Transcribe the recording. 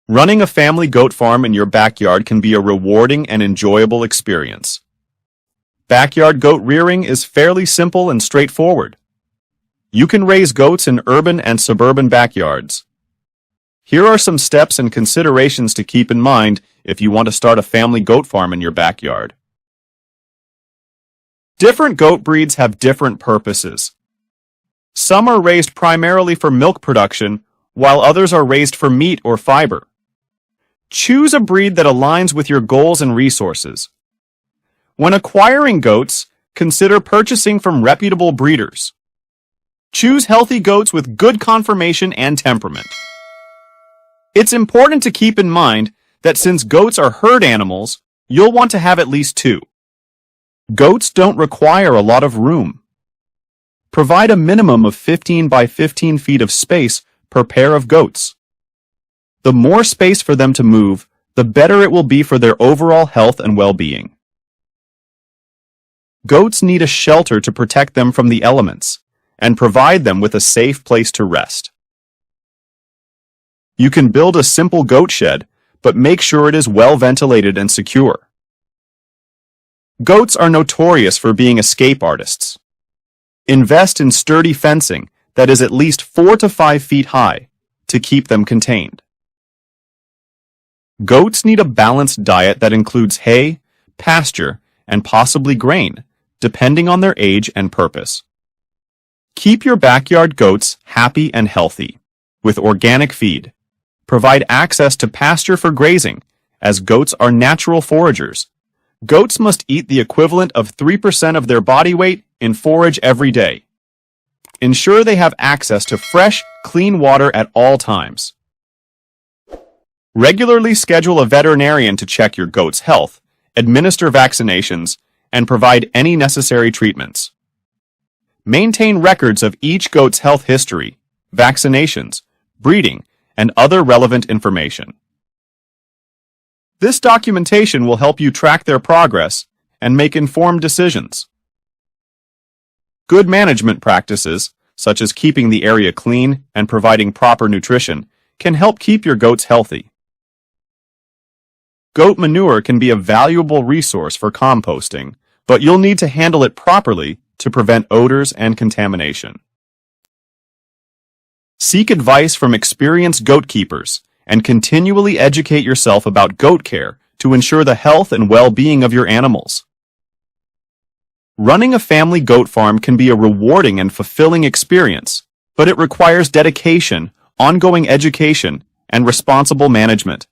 Running a family goat farm in your backyard can be a rewarding and enjoyable experience. Backyard goat rearing is fairly simple and straightforward. You can raise goats in urban and suburban backyards. Here are some steps and considerations to keep in mind if you want to start a family goat farm in your backyard. Different goat breeds have different purposes. Some are raised primarily for milk production, while others are raised for meat or fiber. Choose a breed that aligns with your goals and resources. When acquiring goats, consider purchasing from reputable breeders. Choose healthy goats with good conformation and temperament. It's important to keep in mind that since goats are herd animals, you'll want to have at least two. Goats don't require a lot of room. Provide a minimum of 15 by 15 feet of space per pair of goats. The more space for them to move, the better it will be for their overall health and well-being. Goats need a shelter to protect them from the elements and provide them with a safe place to rest. You can build a simple goat shed, but make sure it is well ventilated and secure. Goats are notorious for being escape artists. Invest in sturdy fencing that is at least 4 to 5 feet high to keep them contained. Goats need a balanced diet that includes hay, pasture, and possibly grain, depending on their age and purpose. Keep your backyard goats happy and healthy with organic feed. Provide access to pasture for grazing, as goats are natural foragers. Goats must eat the equivalent of 3% of their body weight in forage every day. Ensure they have access to fresh, clean water at all times. Regularly schedule a veterinarian to check your goat's health, administer vaccinations, and provide any necessary treatments. Maintain records of each goat's health history, vaccinations, breeding, and other relevant information. This documentation will help you track their progress and make informed decisions. Good management practices, such as keeping the area clean and providing proper nutrition, can help keep your goats healthy. Goat manure can be a valuable resource for composting, but you'll need to handle it properly to prevent odors and contamination. Seek advice from experienced goat keepers and continually educate yourself about goat care to ensure the health and well-being of your animals. Running a family goat farm can be a rewarding and fulfilling experience, but it requires dedication, ongoing education, and responsible management.